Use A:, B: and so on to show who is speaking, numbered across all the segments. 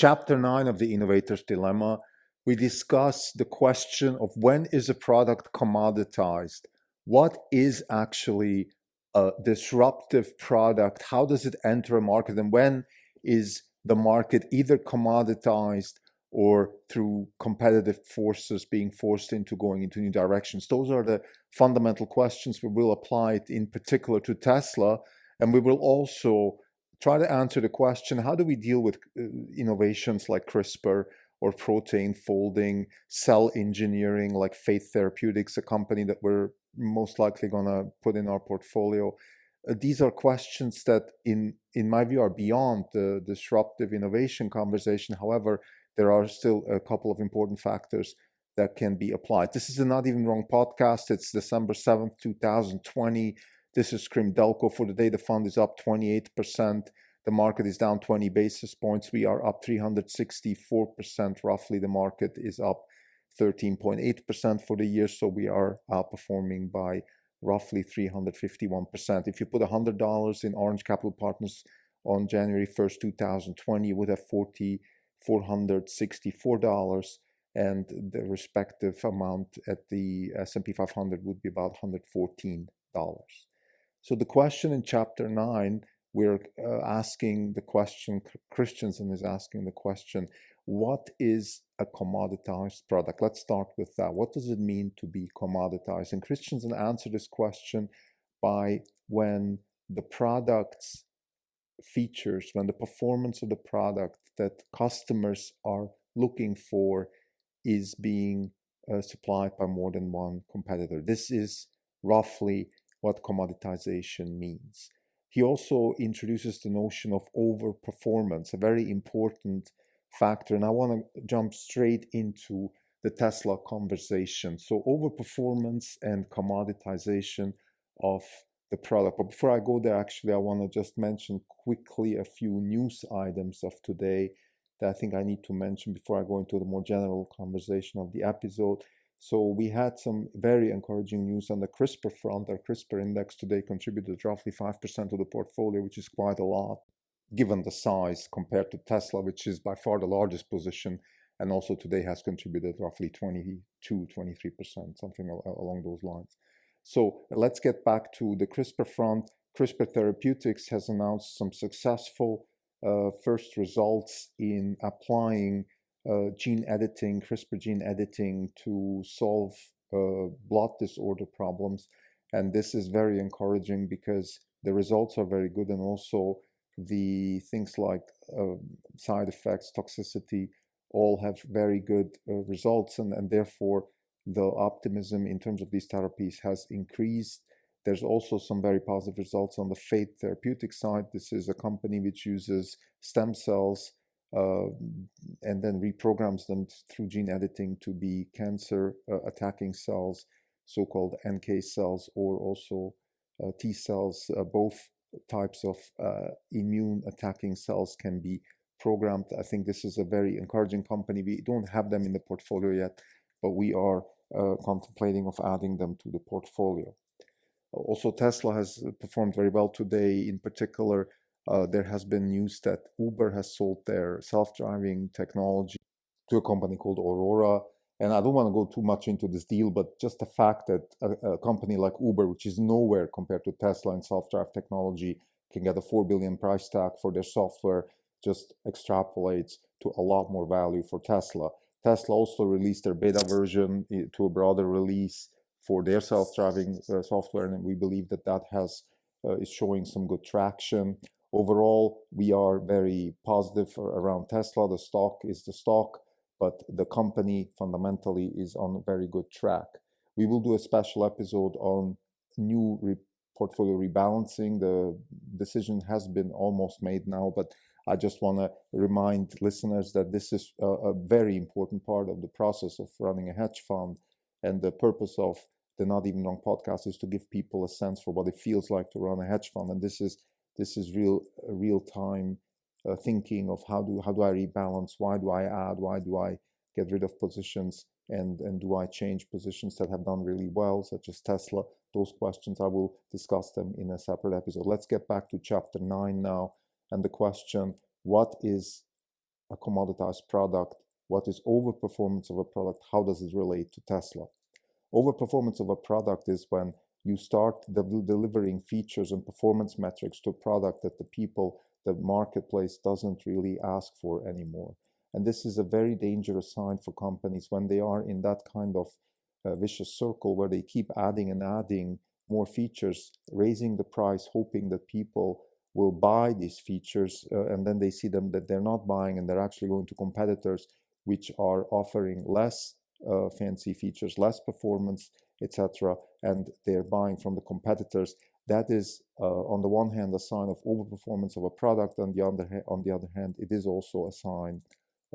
A: Chapter 9 of the Innovator's Dilemma, we discuss the question of when is a product commoditized? What is actually a disruptive product? How does it enter a market? And when is the market either commoditized or through competitive forces being forced into going into new directions? Those are the fundamental questions. We will apply it in particular to Tesla, and we will also try to answer the question, how do we deal with innovations like CRISPR or protein folding, cell engineering like Fate Therapeutics, a company that we're most likely going to put in our portfolio? These are questions that, in my view, are beyond the disruptive innovation conversation. However, there are still a couple of important factors that can be applied. This is a Not Even Wrong podcast. It's December 7th, 2020. This is Scrim Delco. For the day, the fund is up 28%. The market is down 20 basis points. We are up 364% roughly. The market is up 13.8% for the year. So we are outperforming by roughly 351%. If you put $100 in Orange Capital Partners on January 1st, 2020, you would have $4,464. And the respective amount at the S&P 500 would be about $114. So the question in Chapter 9, we're asking the question, Christensen is asking the question, what is a commoditized product? Let's start with that. What does it mean to be commoditized? And Christensen answered this question by when the product's features, when the performance of the product that customers are looking for is being supplied by more than one competitor. This is roughly what commoditization means. He also introduces the notion of overperformance, a very important factor. And I want to jump straight into the Tesla conversation. So overperformance and commoditization of the product. But before I go there, actually, I want to just mention quickly a few news items of today that I think I need to mention before I go into the more general conversation of the episode. So we had some very encouraging news on the Crispr front. Our Crispr index today contributed roughly 5% of the portfolio, which is quite a lot, given the size compared to Tesla, which is by far the largest position, and also today has contributed roughly 22-23%, something along those lines. So let's get back to the Crispr front. Crispr Therapeutics has announced some successful first results in applying gene editing, CRISPR gene editing, to solve blood disorder problems. And this is very encouraging because the results are very good, and also the things like side effects, toxicity, all have very good results, and therefore the optimism in terms of these therapies has increased. There's also some very positive results on the Fate Therapeutic side. This is a company which uses stem cells and then reprograms them through gene editing to be cancer attacking cells, so-called NK cells, or also T cells. Both types of immune attacking cells can be programmed. I think this is a very encouraging company. We don't have them in the portfolio yet, but we are contemplating of adding them to the portfolio. Also, Tesla has performed very well today. In particular, there has been news that Uber has sold their self-driving technology to a company called Aurora. And I don't want to go too much into this deal, but just the fact that a company like Uber, which is nowhere compared to Tesla in self-drive technology, can get a $4 billion price tag for their software, just extrapolates to a lot more value for Tesla. Tesla also released their beta version to a broader release for their self-driving software, and we believe that that is showing some good traction. Overall, we are very positive around Tesla. The stock is the stock, but the company fundamentally is on a very good track. We will do a special episode on new portfolio rebalancing. The decision has been almost made now, but I just want to remind listeners that this is a very important part of the process of running a hedge fund. And the purpose of the Not Even Wrong podcast is to give people a sense for what it feels like to run a hedge fund. And this is real time thinking of how do I rebalance, why do I add, why do I get rid of positions, and do I change positions that have done really well, such as Tesla. Those questions, I will discuss them in a separate episode. Let's get back to chapter 9 now, and the question, what is a commoditized product? What is overperformance of a product? How does it relate to Tesla? Overperformance of a product is when you start delivering features and performance metrics to a product that the marketplace doesn't really ask for anymore. And this is a very dangerous sign for companies when they are in that kind of vicious circle where they keep adding and adding more features, raising the price, hoping that people will buy these features, and then they see them that they're not buying and they're actually going to competitors which are offering less fancy features, less performance, etc., and they're buying from the competitors. That is, on the one hand, a sign of overperformance of a product. On the other hand, it is also a sign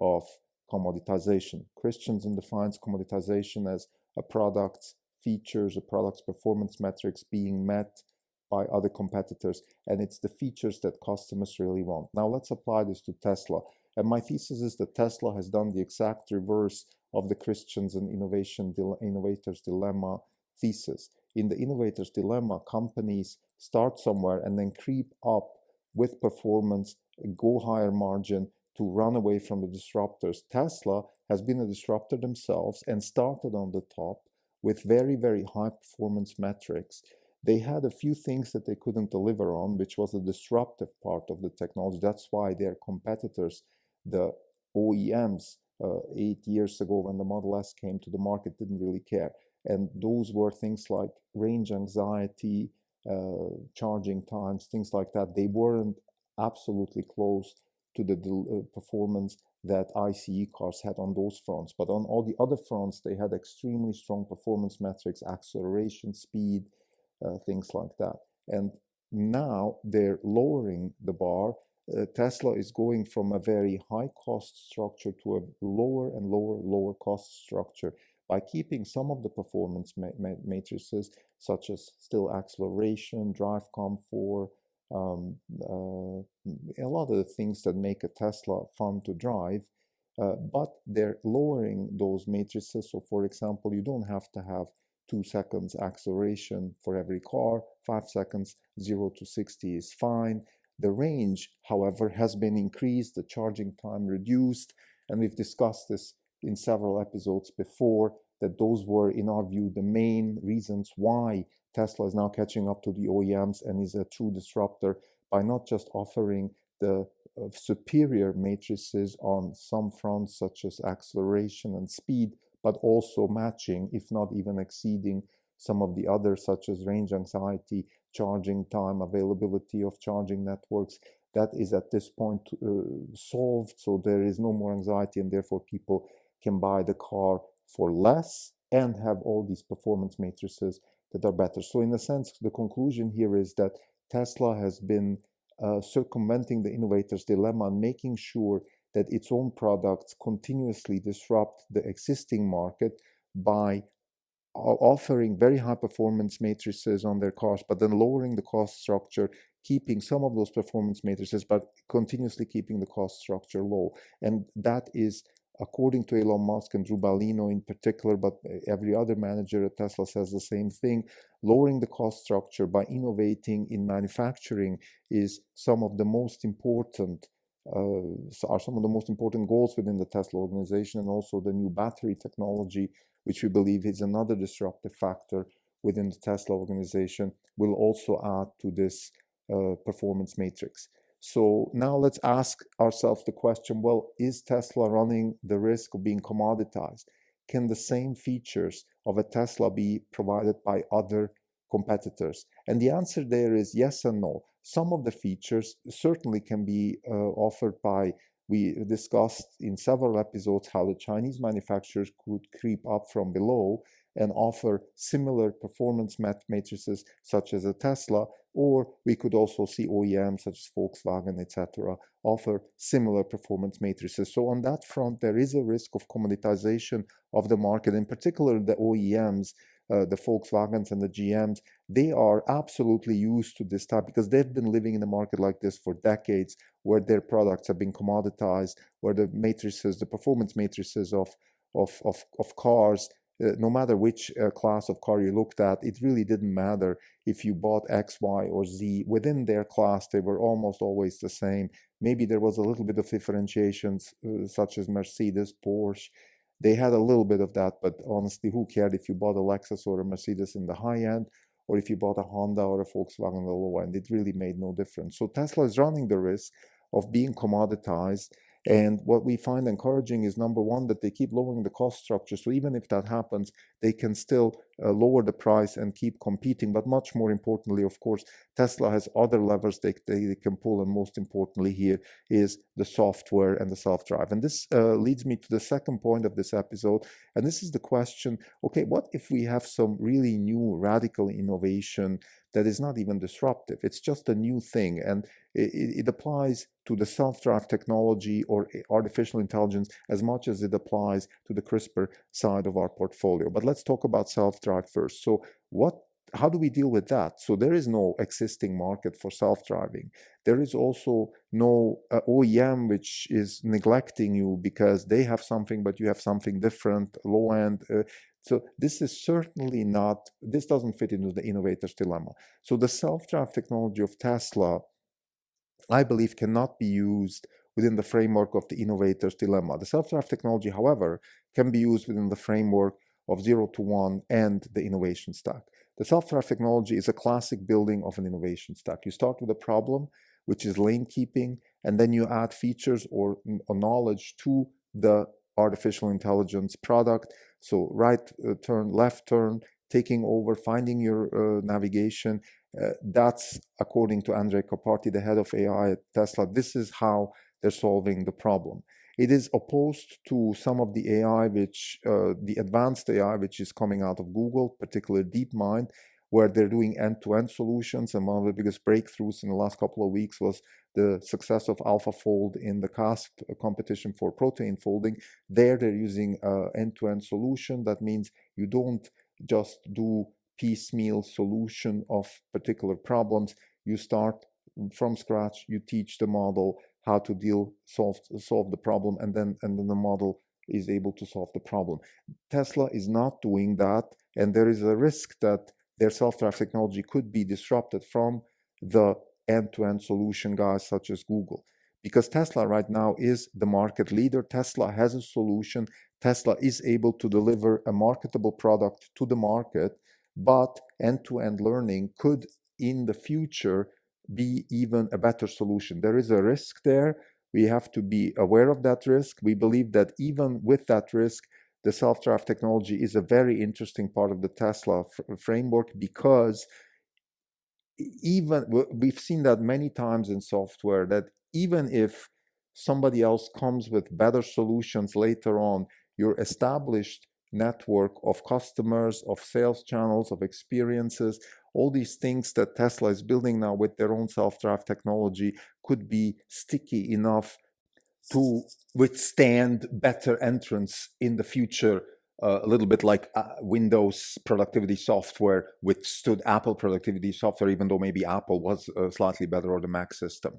A: of commoditization. Christensen defines commoditization as a product's features, a product's performance metrics being met by other competitors, and it's the features that customers really want. Now let's apply this to Tesla. And my thesis is that Tesla has done the exact reverse of the Christensen innovator's dilemma thesis. In the innovator's dilemma, companies start somewhere and then creep up with performance, go higher margin to run away from the disruptors. Tesla has been a disruptor themselves and started on the top with very, very high performance metrics. They had a few things that they couldn't deliver on, which was the disruptive part of the technology. That's why their competitors, the OEMs, 8 years ago when the Model S came to the market, didn't really care. And those were things like range anxiety, charging times, things like that. They weren't absolutely close to the performance that ICE cars had on those fronts. But on all the other fronts, they had extremely strong performance metrics, acceleration, speed, things like that. And now they're lowering the bar. Tesla is going from a very high cost structure to a lower and lower cost structure by keeping some of the performance matrices, such as still acceleration, drive comfort, a lot of the things that make a Tesla fun to drive, but they're lowering those matrices. So for example, you don't have to have 2 seconds acceleration for every car, 5 seconds, 0 to 60 is fine. The range, however, has been increased, the charging time reduced, and we've discussed this in several episodes before, that those were, in our view, the main reasons why Tesla is now catching up to the OEMs and is a true disruptor by not just offering the superior matrices on some fronts, such as acceleration and speed, but also matching, if not even exceeding, some of the others, such as range anxiety, charging time, availability of charging networks. That is at this point solved, so there is no more anxiety, and therefore people can buy the car for less and have all these performance matrices that are better. So in a sense, the conclusion here is that Tesla has been circumventing the innovator's dilemma and making sure that its own products continuously disrupt the existing market by offering very high performance matrices on their cars, but then lowering the cost structure, keeping some of those performance matrices, but continuously keeping the cost structure low. And that is, according to Elon Musk and Drew Balino in particular, but every other manager at Tesla says the same thing, lowering the cost structure by innovating in manufacturing is some of the most important goals within the Tesla organization, and also the new battery technology, which we believe is another disruptive factor within the Tesla organization, will also add to this performance matrix. So now let's ask ourselves the question, well, is Tesla running the risk of being commoditized? Can the same features of a Tesla be provided by other competitors? And the answer there is yes and no. Some of the features certainly can be offered by, we discussed in several episodes how the Chinese manufacturers could creep up from below and offer similar performance matrices such as a Tesla, or we could also see OEMs such as Volkswagen, etc., offer similar performance matrices. So on that front, there is a risk of commoditization of the market, in particular the OEMs, the Volkswagens and the GMs. They are absolutely used to this type because they've been living in a market like this for decades, where their products have been commoditized, where the matrices, the performance matrices of cars, no matter which class of car you looked at, it really didn't matter if you bought X, Y, or Z. Within their class, they were almost always the same. maybe there was a little bit of differentiations, such as Mercedes, Porsche. They had a little bit of that, but honestly, who cared if you bought a Lexus or a Mercedes in the high end, or if you bought a Honda or a Volkswagen in the low end? It really made no difference. So Tesla is running the risk of being commoditized. And what we find encouraging is, number one, that they keep lowering the cost structure. So even if that happens, they can still lower the price and keep competing. But much more importantly, of course, Tesla has other levers they can pull. And most importantly here is the software and the self-drive. And this leads me to the second point of this episode. And this is the question, okay, what if we have some really new radical innovation that is not even disruptive? It's just a new thing. And it applies to the self-drive technology or artificial intelligence as much as it applies to the CRISPR side of our portfolio. But let's talk about self-drive first. So how do we deal with that? So there is no existing market for self-driving. There is also no OEM which is neglecting you because they have something, but you have something different, low end. So this is certainly not, this doesn't fit into the innovator's dilemma. So the self-drive technology of Tesla, I believe, cannot be used within the framework of the innovator's dilemma. The self-drive technology, however, can be used within the framework of 0 to 1 and the innovation stack. The self-drive technology is a classic building of an innovation stack. You start with a problem, which is lane keeping, and then you add features or knowledge to the artificial intelligence product. So right turn, left turn, taking over, finding your navigation. That's, according to Andrej Karpathy, the head of AI at Tesla, this is how they're solving the problem. It is opposed to some of the AI, the advanced AI, which is coming out of Google, particularly DeepMind, where they're doing end-to-end solutions. And one of the biggest breakthroughs in the last couple of weeks was the success of AlphaFold in the CASP competition for protein folding. There, they're using an end-to-end solution. That means you don't just do piecemeal solution of particular problems. You start from scratch, you teach the model how to solve the problem, and then the model is able to solve the problem. Tesla is not doing that, and there is a risk that their self-drive technology could be disrupted from the end-to-end solution guys such as Google. Because Tesla right now is the market leader. Tesla has a solution. Tesla is able to deliver a marketable product to the market, but end-to-end learning could in the future be even a better solution. There is a risk there. We have to be aware of that risk. We believe that even with that risk, the self-drive technology is a very interesting part of the Tesla framework, because even we've seen that many times in software, that even if somebody else comes with better solutions later on, your established network of customers, of sales channels, of experiences, all these things that Tesla is building now with their own self-drive technology could be sticky enough to withstand better entrance in the future, a little bit like Windows productivity software withstood Apple productivity software, even though maybe Apple was slightly better, or the Mac system.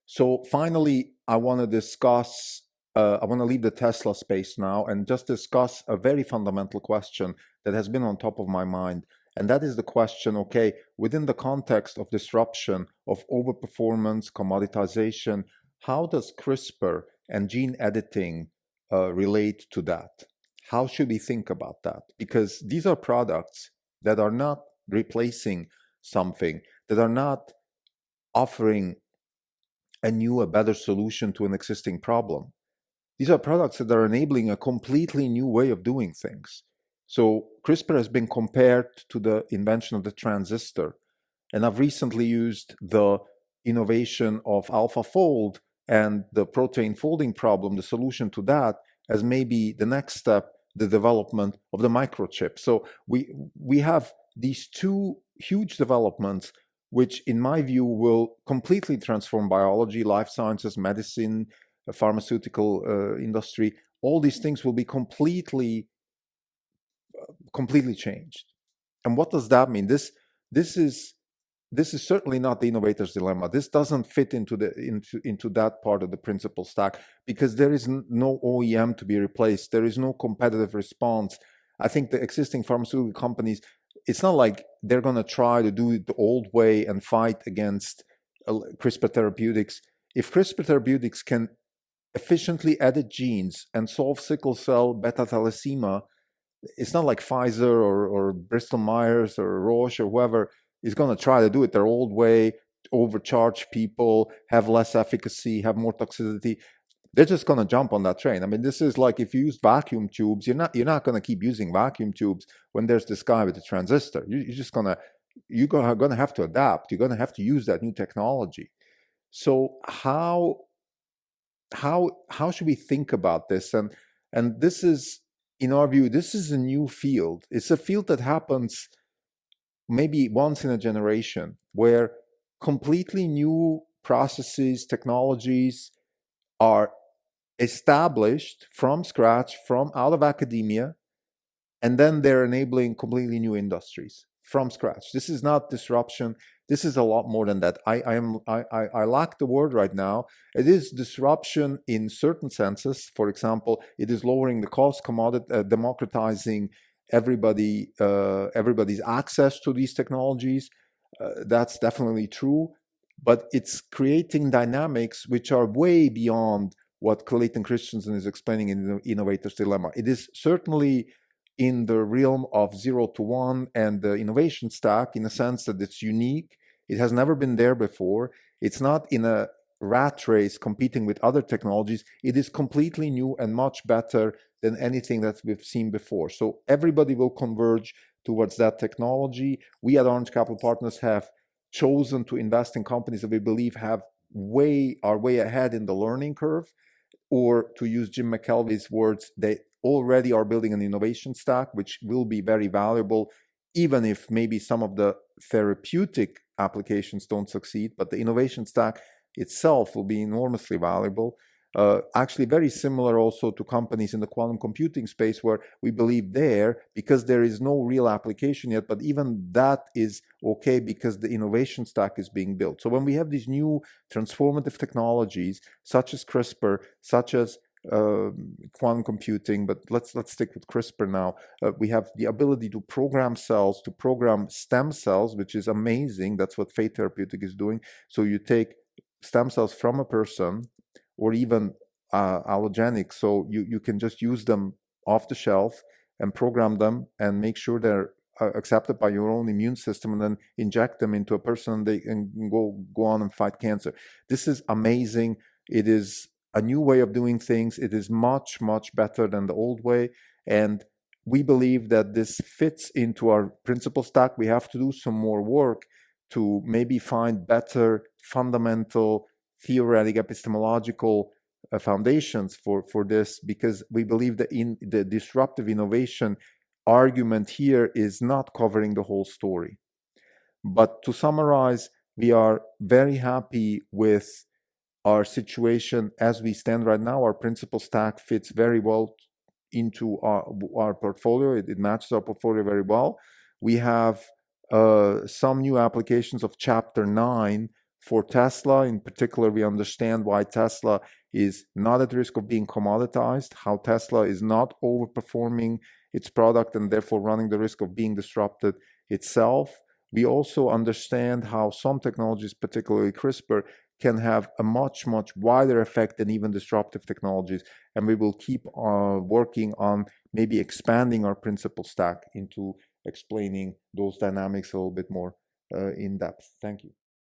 A: So finally, I want to discuss, I want to leave the Tesla space now and just discuss a very fundamental question that has been on top of my mind. And that is the question, okay, within the context of disruption, of overperformance, commoditization, how does CRISPR and gene editing relate to that? How should we think about that? Because these are products that are not replacing something, that are not offering a better solution to an existing problem. These are products that are enabling a completely new way of doing things. So CRISPR has been compared to the invention of the transistor. And I've recently used the innovation of AlphaFold and the protein folding problem, the solution to that, as maybe the next step, the development of the microchip. So we have these two huge developments, which in my view will completely transform biology, life sciences, medicine, pharmaceutical industry. All these things will be completely changed. And what does that mean? This is certainly not the innovator's dilemma. This doesn't fit into that part of the principal stack, because there is no OEM to be replaced. There is no competitive response. I think the existing pharmaceutical companies, it's not like they're going to try to do it the old way and fight against CRISPR therapeutics if CRISPR Therapeutics can efficiently edit genes and solve sickle cell beta thalassemia, it's not like Pfizer or Bristol Myers or Roche or whoever is going to try to do it their old way, overcharge people, have less efficacy, have more toxicity. They're just going to jump on that train. I mean, this is like if you use vacuum tubes, you're not going to keep using vacuum tubes when there's this guy with a transistor. You're just going to have to adapt. You're going to have to use that new technology. So how should we think about this? And this is, in our view, this is a new field. It's a field that happens maybe once in a generation, where completely new processes, technologies are established from scratch, from out of academia, and then they're enabling completely new industries from scratch. This is not disruption. This is a lot more than that. I lack the word right now. It is disruption in certain senses. For example, it is lowering the cost, democratizing everybody's access to these technologies. That's definitely true, but it's creating dynamics which are way beyond what Clayton Christensen is explaining in the Innovator's Dilemma. It is certainly in the realm of 0 to 1 and the innovation stack, in a sense that it's unique. It has never been there before. It's not in a rat race competing with other technologies. It is completely new and much better than anything that we've seen before. So everybody will converge towards that technology. We at Orange Capital Partners have chosen to invest in companies that we believe are way ahead in the learning curve, or to use Jim McKelvey's words, they already are building an innovation stack, which will be very valuable, even if maybe some of the therapeutic applications don't succeed, but the innovation stack itself will be enormously valuable. Actually very similar also to companies in the quantum computing space, where we believe because there is no real application yet, but even that is okay because the innovation stack is being built. So when we have these new transformative technologies, such as CRISPR, such as quantum computing, but let's stick with CRISPR now. We have the ability to program cells, to program stem cells, which is amazing. That's what Fate Therapeutic is doing. So you take stem cells from a person, or even allogenic, so you can just use them off the shelf and program them and make sure they're accepted by your own immune system, and then inject them into a person and they can go on and fight cancer. This is amazing. It is a new way of doing things. It is much better than the old way, and we believe that this fits into our principal stack. We have to do some more work to maybe find better fundamental theoretic epistemological foundations for this, because we believe that in the disruptive innovation argument here is not covering the whole story. But to summarize, we are very happy with our situation as we stand right now. Our principal stack fits very well into our portfolio. It matches our portfolio very well. We have some new applications of Chapter 9 for Tesla. In particular, we understand why Tesla is not at risk of being commoditized, how Tesla is not overperforming its product and therefore running the risk of being disrupted itself. We also understand how some technologies, particularly CRISPR, can have a much wider effect than even disruptive technologies. And we will keep working on maybe expanding our principal stack into explaining those dynamics a little bit more in depth. Thank you.